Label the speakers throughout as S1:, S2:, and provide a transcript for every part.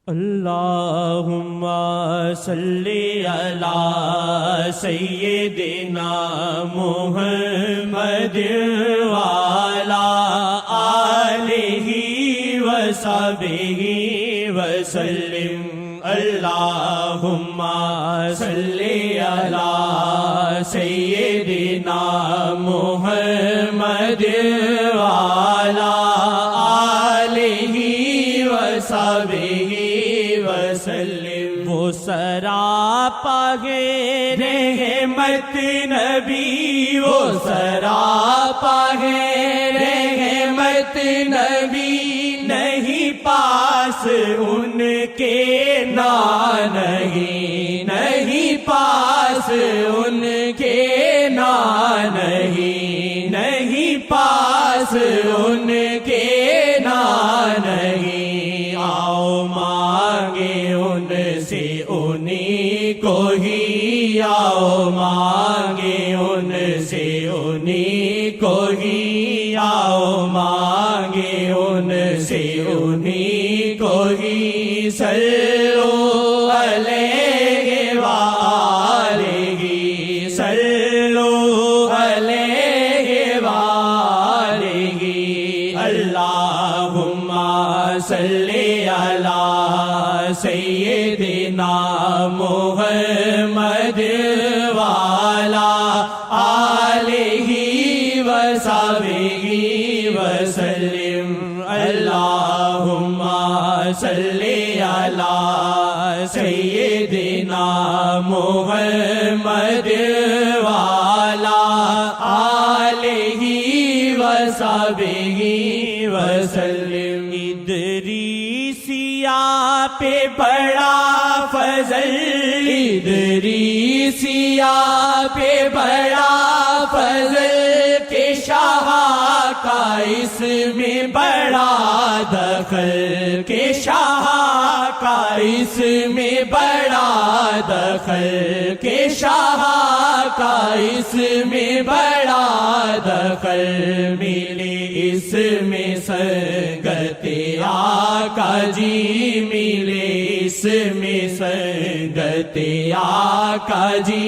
S1: اللہم صلی علی سیدنا محمد وعلی آلہ وصحبہ وسلم اللہم صلی علی سیدنا محمد وعلی آلہ وصحبہ وسلم۔ وہ سراپا ہے رحمت نبی، وہ سراپا ہے رحمت نبی، نہیں پاس ان کے نہیں، نہیں پاس ان کے نہیں پاس ان کے نہیں۔ آؤ مانگے ان سے انہی کو ہی، آؤ مانگے ان سے انہی کو ہی، آؤ مانگے ان سے انہی کو ہی۔ صلو علیہ وآلہ، صلو علیہ وآلہ۔ اللہم صلی علی سیدنا محمد وعلی آلہ وصحبہ وسلم۔ اللہم صلی علی سیدنا محمد وعلی آلہ وصحبہ وسلم۔ ادریسیہ پہ بڑا فضل، ادریسیہ پہ بڑا فضل، کہ شاہ کا اس میں بڑا دخل، کہ شاہ کا اس میں بڑا دخل، کہ شاہ کا اس میں بڑا دخل۔ ملے اس میں سنگت آقا جی، ملے اس میں سنگت آقا جی،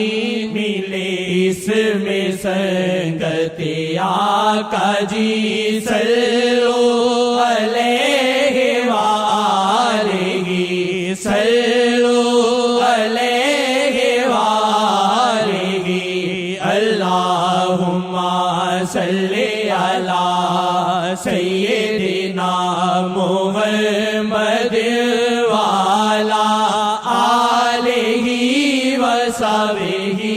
S1: ملے اس میں سنگت آقا جی۔ صلو علیہ وآلہ، صلو علیہ وآلہ۔ اللہم صلی علی سیدنا محمد وعلی آلہ وصحبہ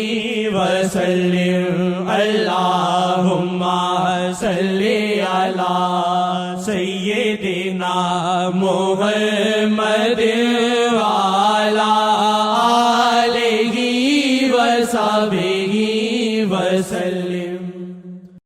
S1: وسلم۔ اللہم صلی علی سیدنا محمد وعلی آلہ وصحبہ وسلم۔